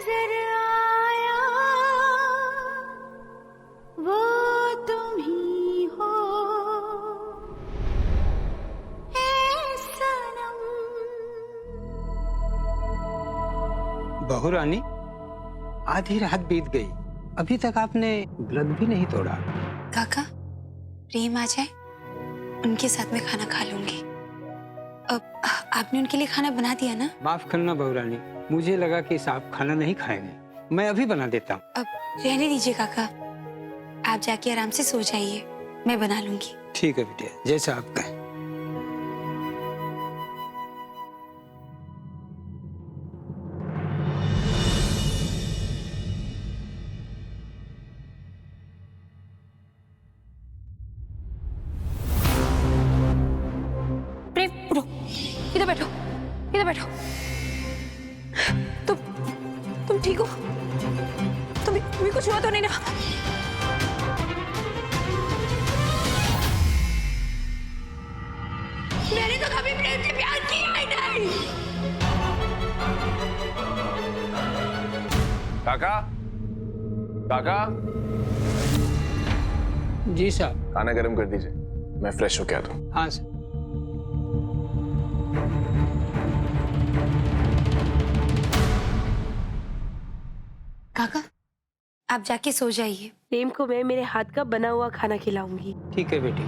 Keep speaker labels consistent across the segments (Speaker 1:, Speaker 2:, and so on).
Speaker 1: नजर आया वो तुम ही हो ऐ सनम।
Speaker 2: बहू रानी, आधी रात बीत गई, अभी तक आपने व्रत भी नहीं तोड़ा।
Speaker 3: काका, प्रेम आ जाए उनके साथ में खाना खा लूंगी। अब आपने उनके लिए खाना बना दिया ना?
Speaker 2: माफ करना बहू रानी, मुझे लगा कि आप खाना नहीं खाएंगे, मैं अभी बना देता हूँ।
Speaker 3: अब रहने दीजिए काका, आप जाके आराम से सो जाइए, मैं बना लूंगी।
Speaker 2: ठीक है बेटे, जैसा आप कहें।
Speaker 3: प्रेम, उठो, इधर बैठो, इधर बैठो। तुम ठीक हो? तुम्हें कुछ हुआ तो नहीं ना? मैंने तो कभी प्रेम से प्यार किया ही नहीं।
Speaker 4: काका, काका।
Speaker 2: जी साहब।
Speaker 4: खाना गर्म कर दीजिए, मैं फ्रेश होके आता हूँ।
Speaker 2: हाँ सर।
Speaker 3: काका, आप जाके सो जाइए।
Speaker 5: प्रेम को मैं मेरे हाथ का बना हुआ खाना खिलाऊंगी।
Speaker 2: ठीक है बेटी।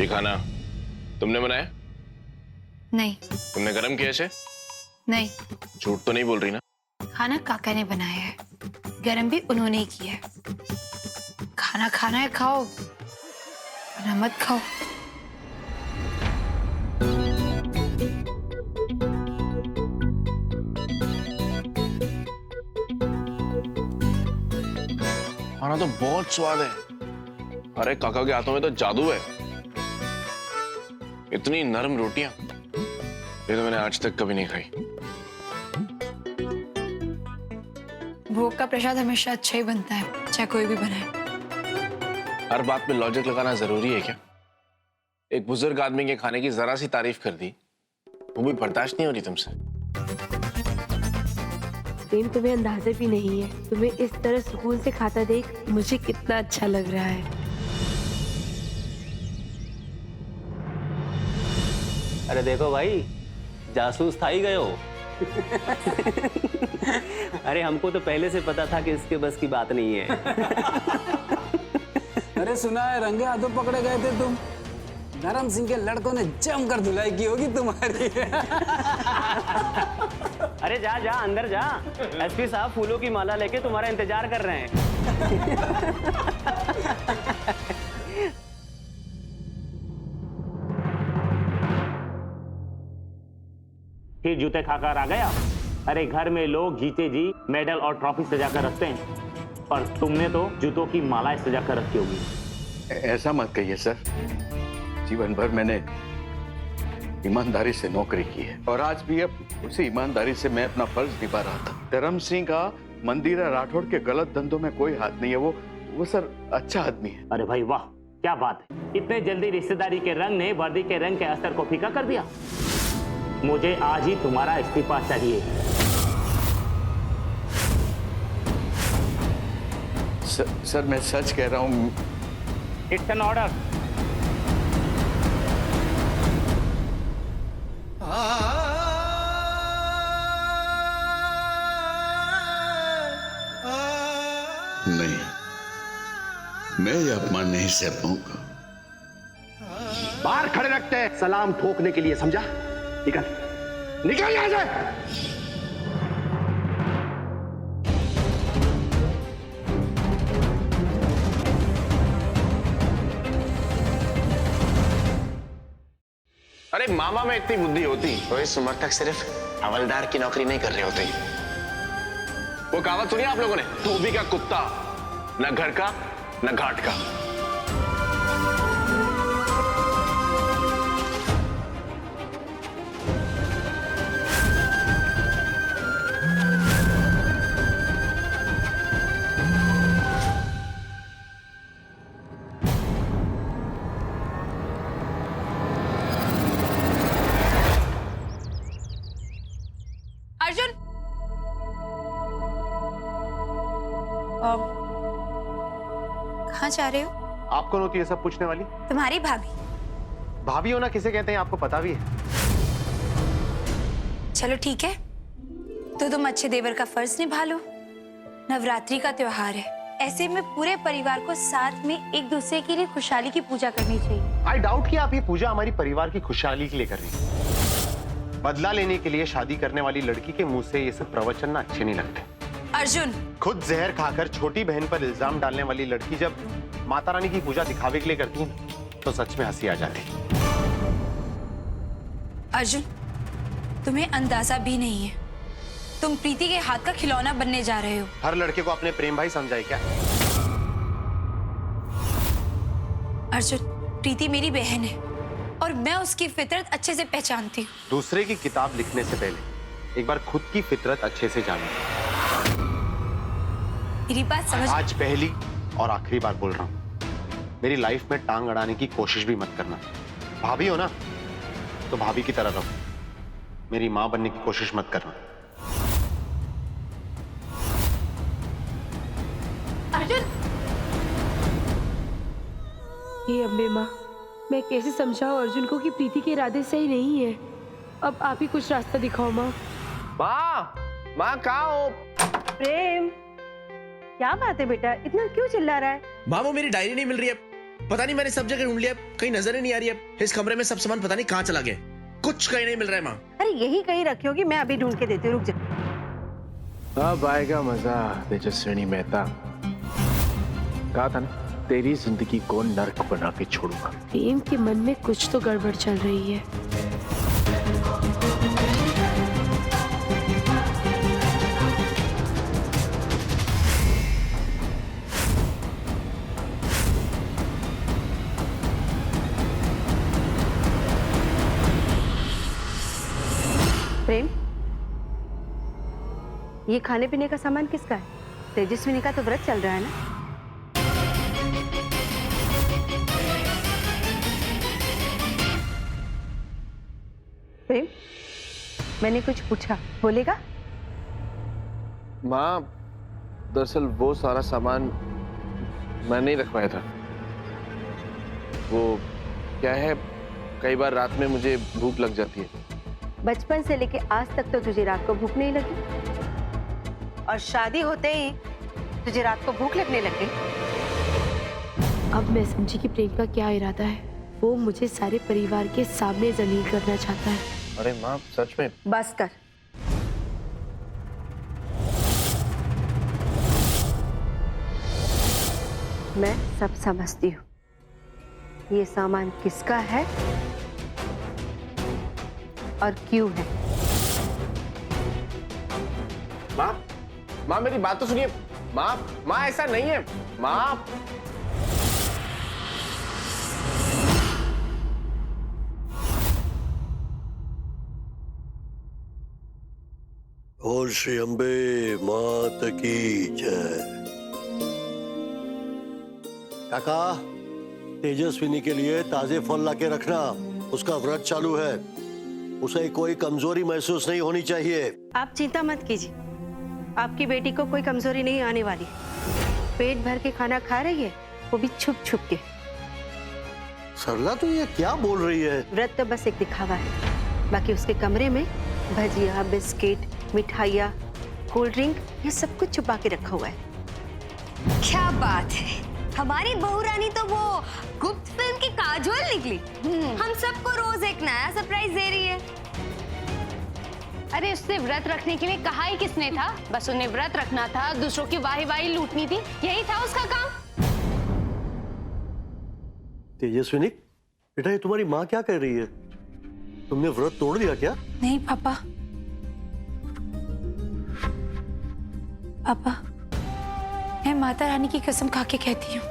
Speaker 4: ये खाना तुमने बनाया?
Speaker 3: नहीं।
Speaker 4: तुमने गरम किया इसे?
Speaker 3: नहीं।
Speaker 4: झूठ तो नहीं बोल रही ना?
Speaker 3: खाना काका ने बनाया है, गरम भी उन्होंने ही किया है। खाना खाना है खाओ, वरना मत खाओ।
Speaker 4: खाना तो बहुत स्वाद है। अरे काका के हाथों में तो जादू है। इतनी नरम रोटियां ये तो मैंने आज तक कभी नहीं खाई।
Speaker 3: भोग का प्रसाद हमेशा अच्छा ही बनता है, चाहे कोई भी बनाए।
Speaker 4: हर बात में लॉजिक लगाना जरूरी है क्या? एक बुजुर्ग आदमी के खाने की जरा सी तारीफ कर दी, वो भी बर्दाश्त नहीं हो रही तुमसे।
Speaker 5: प्रेम, तुम्हें अंदाजा भी नहीं है, तुम्हें इस तरह सुकून से खाता देख मुझे कितना अच्छा लग रहा है।
Speaker 6: अरे देखो भाई, जासूस था ही गए हो। अरे हमको तो पहले से पता था कि इसके बस की बात नहीं है।
Speaker 7: अरे सुना है रंगे हाथों पकड़े गए थे तुम। धर्म सिंह के लड़कों ने जमकर धुलाई की होगी तुम्हारी।
Speaker 6: अरे जा जा अंदर जा, एसपी साहब फूलों की माला लेके तुम्हारा इंतजार कर रहे हैं। फिर जूते खाकर आ गया। अरे घर में लोग जीते जी मेडल और ट्रॉफी सजाकर रखते हैं, पर तुमने तो जूतों की माला सजाकर रखी होगी।
Speaker 8: ऐसा मत कहिए सर, जीवन भर मैंने ईमानदारी से नौकरी की है और आज भी अब उसी ईमानदारी से मैं अपना फर्ज निभा रहा था। धर्म सिंह का मंदिरा राठौड़ के गलत धंधों में कोई हाथ नहीं है। वो सर अच्छा आदमी है।
Speaker 6: अरे भाई वाह, क्या बात है। इतने जल्दी रिश्तेदारी के रंग ने वर्दी के रंग के असर को फीका कर दिया। मुझे आज ही तुम्हारा इस्तीफा चाहिए।
Speaker 8: सर मैं सच कह रहा हूँ।
Speaker 6: It's an order.
Speaker 8: नहीं, मैं ये अपमान नहीं सह पाऊंगा।
Speaker 9: बाहर खड़े रखते हैं सलाम ठोकने के लिए, समझा? निकल निकल यहां से।
Speaker 4: अरे मामा में इतनी बुद्धि होती तो इस उम्र तक सिर्फ हवलदार की नौकरी नहीं कर रहे होते। वो कहावत सुनी आप लोगों ने, धोबी का कुत्ता न घर का न घाट का।
Speaker 3: चाह रहे हो?
Speaker 4: आप कौन होती है सब पूछने वाली?
Speaker 3: तुम्हारी भाभी।
Speaker 4: भाभी होना किसे कहते हैं आपको पता भी है?
Speaker 3: चलो ठीक है, तो तुम अच्छे देवर का फर्ज निभा लो। नवरात्रि का त्योहार है, ऐसे में पूरे परिवार को साथ में एक दूसरे के लिए खुशहाली की पूजा करनी चाहिए।
Speaker 4: आई डाउट कि आप ये पूजा हमारी परिवार की खुशहाली के लिए कर रही हैं। बदला लेने के लिए शादी करने वाली लड़की के मुंह से ये सब प्रवचन ना अच्छे नहीं लगते।
Speaker 3: अर्जुन,
Speaker 4: खुद जहर खाकर छोटी बहन पर इल्जाम डालने वाली लड़की जब माता रानी की पूजा दिखावे के लिए करती है तो सच में हंसी आ जाती।
Speaker 3: अर्जुन, तुम्हें अंदाजा भी नहीं है, तुम प्रीति के हाथ का खिलौना बनने जा रहे हो।
Speaker 4: हर लड़के को अपने प्रेम भाई समझाए क्या?
Speaker 3: अर्जुन, प्रीति मेरी बहन है और मैं उसकी फितरत अच्छे से पहचानती हूँ।
Speaker 4: दूसरे की किताब लिखने से पहले एक बार खुद की फितरत अच्छे से जानो।
Speaker 3: मेरी बात समझ।
Speaker 4: आज पहली और आखिरी बार बोल रहा हूँ, मेरी लाइफ में टांग अड़ाने की कोशिश भी मत करना। भाभी हो ना तो भाभी की तरह रहो, मेरी माँ बनने की कोशिश मत करना।
Speaker 3: अर्जुन,
Speaker 5: हे अम्बे माँ, मैं कैसे समझाऊं अर्जुन को कि प्रीति के इरादे सही नहीं है। अब आप ही कुछ रास्ता दिखाओ माँ।
Speaker 4: माँ कहाँ हो?
Speaker 10: प्रेम, क्या बात है बेटा, इतना क्यों चिल्ला रहा है?
Speaker 11: माँ वो मेरी डायरी नहीं मिल रही है, पता नहीं मैंने सब जगह ढूंढ लिया, कहीं नजर ही नहीं आ रही है। इस कमरे में सब सामान पता नहीं कहाँ चला गया, कुछ कहीं नहीं मिल रहा है माँ।
Speaker 10: अरे यही कहीं रखी होगी, मैं अभी ढूंढ के देती हूँ, रुक जा।
Speaker 12: अब आएगा मजा तेजस्विनी मेहता। कहा था ना तेरी जिंदगी को नर्क बना के छोड़ूंगा।
Speaker 5: प्रेम के मन में कुछ तो गड़बड़ चल रही है।
Speaker 10: प्रेम, ये खाने पीने का सामान किसका है? तेजस्विनी का तो व्रत चल रहा है ना? प्रेम, मैंने कुछ पूछा, बोलेगा?
Speaker 12: माँ दरअसल वो सारा सामान मैंने ही रखवाया था। वो क्या है, कई बार रात में मुझे भूख लग जाती है।
Speaker 10: बचपन से लेके आज तक तो तुझे रात को भूख नहीं लगी, और शादी होते ही तुझे रात को भूख लगने लग गई।
Speaker 5: अब मैं समझी कि प्रेम का क्या इरादा है। वो मुझे सारे परिवार के सामने जलील करना चाहता है।
Speaker 12: अरे माँ सच में?
Speaker 10: बस कर। मैं सब समझती हूँ। ये सामान किसका है और क्यों है।
Speaker 4: माँ मेरी बात तो सुनिए। माँ ऐसा नहीं है माँ।
Speaker 13: ओम श्री अम्बे मात की जय। काका, तेजस्विनी के लिए ताजे फल लाके रखना, उसका व्रत चालू है, उसे कोई कमजोरी महसूस नहीं होनी चाहिए।
Speaker 10: आप चिंता मत कीजिए, आपकी बेटी को कोई कमजोरी नहीं आने वाली। पेट भर के खाना खा रही है, वो भी छुप छुप के।
Speaker 13: सरला तो ये क्या बोल रही है?
Speaker 10: व्रत तो बस एक दिखावा है, बाकी उसके कमरे में भजिया, बिस्किट, मिठाइयाँ, कोल्ड ड्रिंक, ये सब कुछ छुपा के रखा हुआ है।
Speaker 1: क्या बात है, हमारी बहू रानी तो वो गुप्त फिल्म की काजोल निकली। हम सबको रोज एक नया सरप्राइज दे रही है।
Speaker 14: अरे उससे व्रत रखने के लिए कहा ही किसने था? बस उन्हें व्रत रखना था, दूसरों की वाही वाही लूटनी थी, यही था उसका काम।
Speaker 13: तेजस्विनी बेटा, ये तुम्हारी माँ क्या कह रही है? तुमने व्रत तोड़ दिया क्या?
Speaker 3: नहीं पापा, पापा मैं माता रानी की कसम खा के कहती हूँ,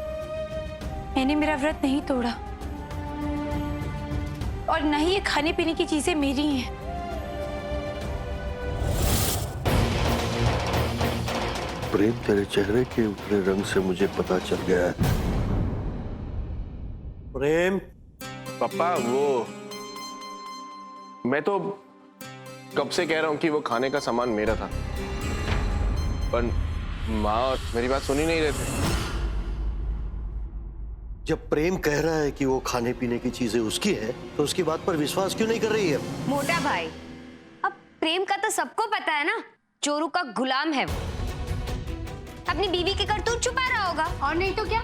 Speaker 3: मैंने मेरा व्रत नहीं तोड़ा, और न ही ये खाने पीने की चीजें मेरी हैं।
Speaker 13: प्रेम, तेरे चेहरे के उतरे रंग से मुझे पता चल गया है। प्रेम।
Speaker 4: पापा वो मैं तो कब से कह रहा हूँ कि वो खाने का सामान मेरा था, पर माँ मेरी बात सुन ही नहीं रहे थे।
Speaker 13: जब प्रेम कह रहा है कि वो खाने पीने की चीजें उसकी है, तो उसकी बात पर विश्वास क्यों नहीं कर रही है?
Speaker 1: मोटा भाई, अब प्रेम का तो सबको पता है ना, चोरू का गुलाम है वो। अपनी बीवी की करतूत छुपा रहा होगा।
Speaker 14: और नहीं तो क्या,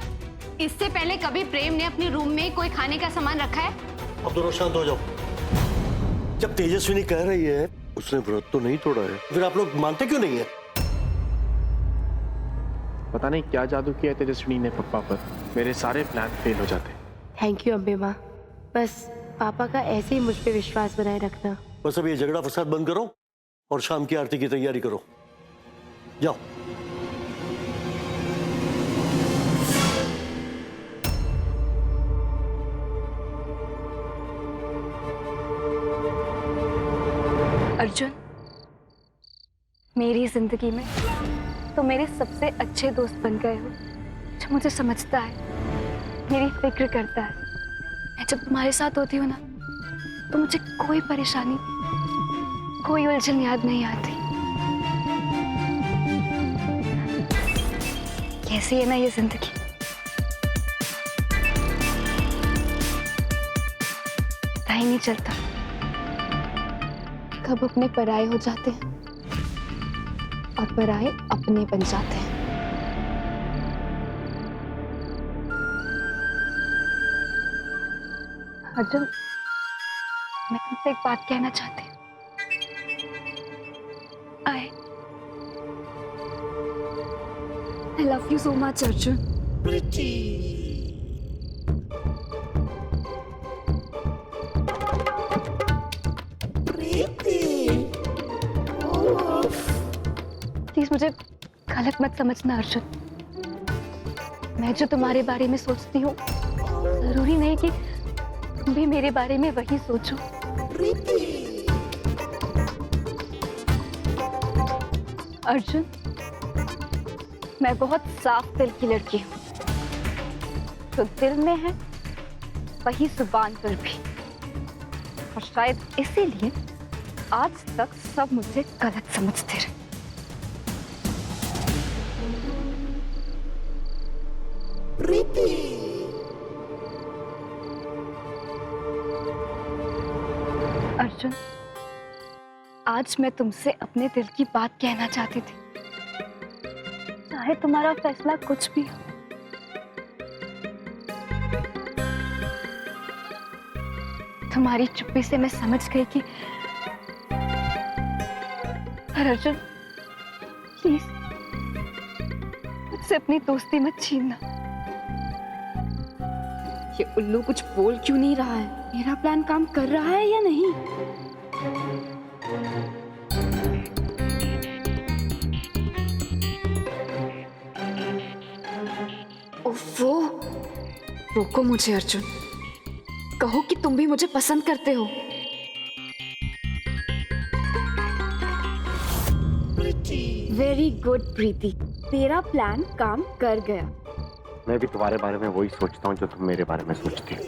Speaker 14: इससे पहले कभी प्रेम ने अपने रूम में कोई खाने का सामान रखा है?
Speaker 13: अब दोनों शांत हो जाओ। जब तेजस्विनी कह रही है उसने व्रत तो नहीं तोड़ा है, फिर आप लोग मानते क्यों नहीं है?
Speaker 12: पता नहीं क्या जादू किया है तेजस्विनी ने पप्पा पर, मेरे सारे प्लान फेल हो जाते।
Speaker 5: थैंक यू अम्बे माँ, बस पापा का ऐसे ही मुझ पे विश्वास बनाए रखना।
Speaker 13: बस अब ये झगड़ा फसाद बंद करो और शाम की आरती की तैयारी करो। जाओ।
Speaker 3: अर्जुन, मेरी जिंदगी में तो मेरे सबसे अच्छे दोस्त बन गए हो, जो मुझे समझता है, मेरी फिक्र करता है। मैं जब तुम्हारे साथ होती हूँ ना, तो मुझे कोई परेशानी, कोई उलझन याद नहीं आती। कैसी है ना ये जिंदगी। पता ही नहीं चलता कब अपने पराये हो जाते हैं और पराये अपने बन जाते हैं। अर्जुन, मैं तुमसे एक बात कहना चाहती हूँ। I love you so much, Arjun. Please मुझे गलत मत समझना अर्जुन। मैं जो तुम्हारे बारे में सोचती हूँ, जरूरी नहीं कि तुम भी मेरे बारे में वही सोचो। अर्जुन, मैं बहुत साफ दिल की लड़की हूँ। जो दिल में है वही जुबान पर भी, और शायद इसीलिए आज तक सब मुझे गलत समझते रहे। अर्जुन, आज मैं तुमसे अपने दिल की बात कहना चाहती थी। चाहे तुम्हारा फैसला कुछ भी हो, तुम्हारी चुप्पी से मैं समझ गई कि अर्जुन, प्लीज मुझसे अपनी दोस्ती मत छीनना। ये उल्लू कुछ बोल क्यों नहीं रहा है? मेरा प्लान काम कर रहा है या नहीं? ओफो, रोको मुझे अर्जुन। कहो कि तुम भी मुझे पसंद करते हो। वेरी गुड प्रीति, तेरा प्लान काम कर गया।
Speaker 12: मैं भी तुम्हारे बारे में वही सोचता हूँ जो तुम मेरे बारे में सोचती हो।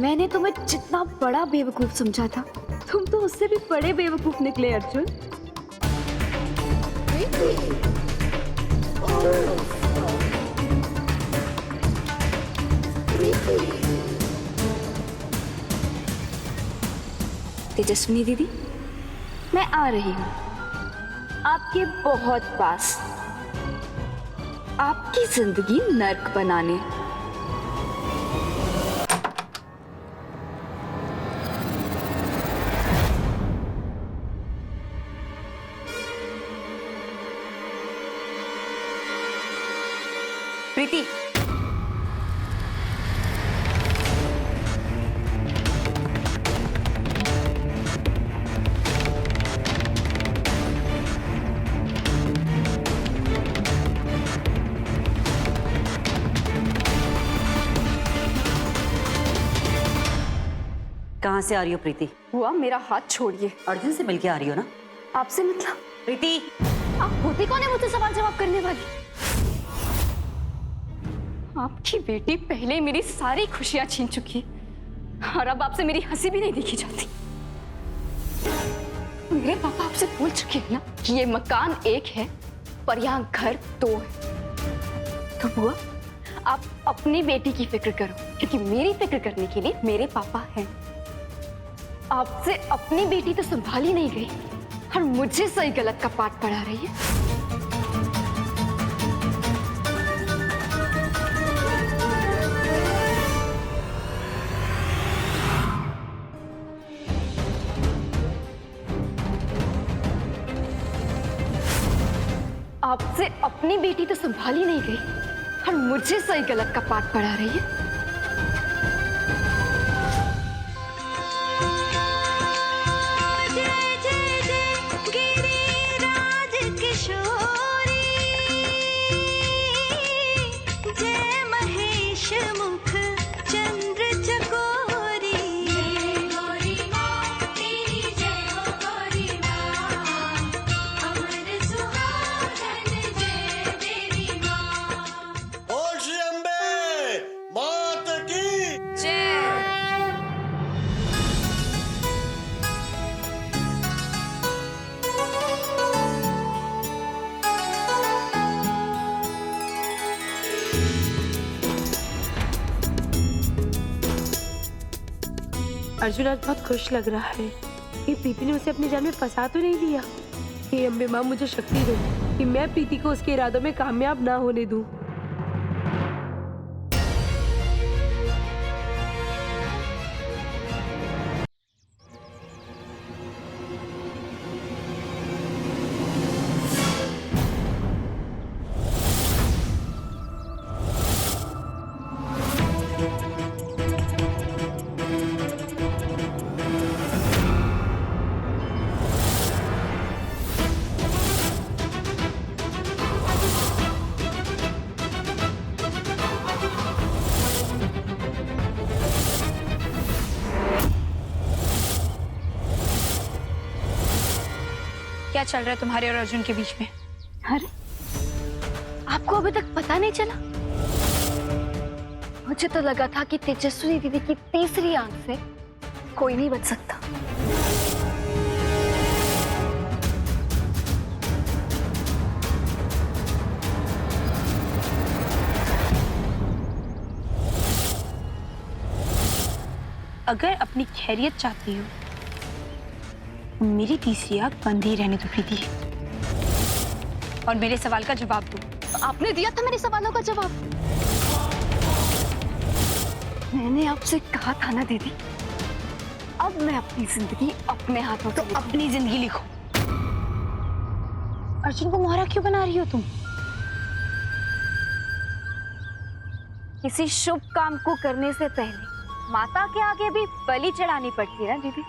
Speaker 3: मैंने तुम्हें जितना बड़ा बेवकूफ समझा था, तुम तो उससे भी बड़े बेवकूफ निकले अर्जुन। तेजस्विनी दीदी, मैं आ रही हूँ आपके बहुत पास, आपकी जिंदगी नर्क बनाने।
Speaker 1: प्रीति,
Speaker 10: कहाँ से आ रही हो प्रीति?
Speaker 3: हुआ, मेरा हाथ छोड़िए।
Speaker 10: अर्जुन से मिलके आ रही हो ना?
Speaker 3: आपसे मतलब?
Speaker 10: प्रीति,
Speaker 3: आप होती कौन है मुझसे सवाल जवाब करने वाली? आपकी बेटी पहले मेरी सारी खुशियां छीन चुकी, और अब आपसे मेरी हंसी भी नहीं देखी जाती। मेरे पापा आपसे बोल चुके हैं ना कि ये मकान एक है पर यहाँ घर दो है। तो बुआ, आप अपनी बेटी की फिक्र करो, क्योंकि मेरी फिक्र करने के लिए मेरे पापा हैं। आपसे अपनी बेटी तो संभाली नहीं गई और मुझे सही गलत का पाठ पढ़ा रही है। आपसे अपनी बेटी तो संभाली नहीं गई और मुझे सही गलत का पाठ पढ़ा रही है।
Speaker 5: अर्जुन आज बहुत खुश लग रहा है कि प्रीति ने उसे अपने जाल में फंसा तो नहीं दिया। हे अम्बे माँ, मुझे शक्ति दो कि मैं प्रीति को उसके इरादों में कामयाब ना होने दूं।
Speaker 14: क्या चल रहा है तुम्हारे और अर्जुन के बीच में?
Speaker 3: अरे, आपको अभी तक पता नहीं चला? मुझे तो लगा था कि तेजस्विनी दीदी की तीसरी आंख से कोई नहीं बच सकता।
Speaker 14: अगर अपनी खैरियत चाहती हो, मेरी तीसरी आंख बंद ही रहने दो प्रीति, और मेरे सवाल का जवाब दो।
Speaker 3: तो आपने दिया था मेरे सवालों का जवाब। मैंने आपसे कहा था ना दीदी, अब मैं अपनी जिंदगी अपने हाथों
Speaker 14: तो अपनी जिंदगी लिखो। अर्जुन को मोहरा क्यों बना रही हो तुम?
Speaker 3: किसी शुभ काम को करने से पहले माता के आगे भी बलि चढ़ानी पड़ती है ना दीदी।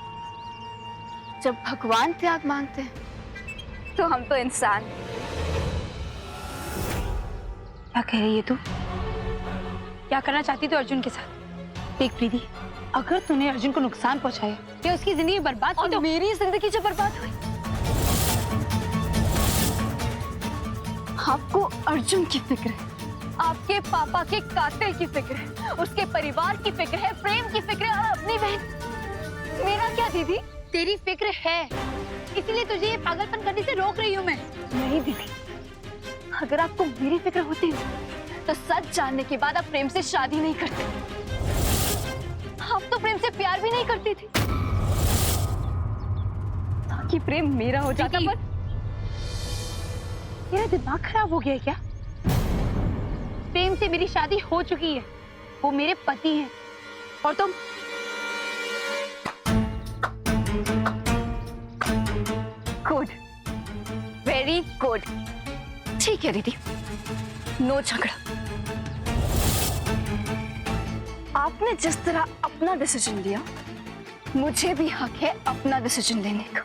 Speaker 3: जब भगवान त्याग मांगते हैं तो हम तो इंसान।
Speaker 14: क्या कह रही है तू? क्या करना चाहती तू अर्जुन के साथ? देख प्रीति, अगर तूने अर्जुन को नुकसान पहुंचाया या उसकी जिंदगी बर्बाद की तो
Speaker 3: मेरी जिंदगी जो बर्बाद हुई, आपको अर्जुन की फिक्र है, आपके पापा के कातिल की फिक्र है, उसके परिवार की फिक्र है, प्रेम की फिक्र है, और अपनी बहन। मेरा क्या दीदी?
Speaker 14: तेरी फिक्र है, इसीलिए तुझे ये पागलपन करने से रोक रही हूँ मैं।
Speaker 3: नहीं दीदी, अगर आपको मेरी फिक्र होती तो सच जानने के बाद आप प्रेम से शादी नहीं करते। आप तो प्रेम से प्यार भी नहीं करती थी, ताकि प्रेम मेरा हो जाता। पर
Speaker 14: तेरा दिमाग खराब हो गया है क्या? प्रेम से मेरी शादी हो चुकी है, वो मेरे पति हैं, और तुम
Speaker 3: गुड, वेरी गुड। ठीक है दीदी, नो झगड़ा। आपने जिस तरह अपना डिसीजन लिया, मुझे भी हक है अपना डिसीजन लेने का।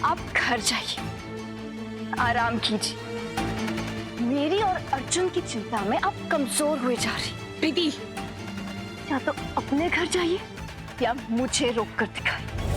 Speaker 3: आप घर जाइए, आराम कीजिए। मेरी और अर्जुन की चिंता में आप कमजोर हुए जा रही।
Speaker 14: प्रीति,
Speaker 3: या तो अपने घर जाइए या मुझे रोक कर दिखाइए।